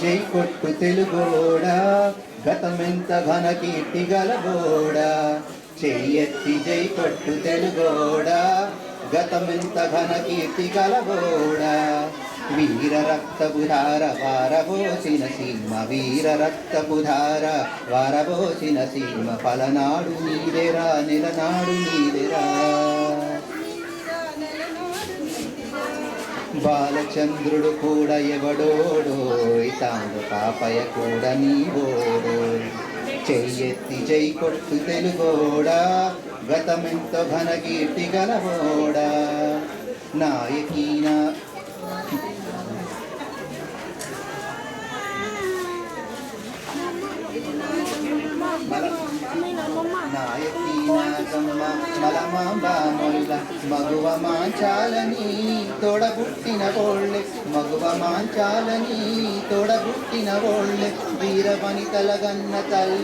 జై కొట్టు తెలుగోడా గతమెంత ఘన కీర్తి గలగోడా చెయ్యెత్తి జై కొట్టు తెలుగోడా గతమెంత ఘన కీర్తి గలగోడా వీర రక్తపుధార వారబోసిన సీమ వీర రక్తపుధార వారబోసిన సీమ పలనాడు నీదెరా నెలనాడు నీదెరా బాలచంద్రుడు కూడా ఎవడోడోయ్ తాను పాపయ కూడా నీవోడోయ్ చెయ్యెత్తి జై కొట్టు తెలుగోడా గతమెంత ఘన కీర్తి గలవోడా నాయకీనా నాయకీనాగమ్మ మలమాంబ మొల్ల మగువ మాంచాలని తోడబుట్టిన గోళ్ళె మగువ మాంచాలని తోడబుట్టిన గోళ్ళె వీర వనితల గన్న తల్లి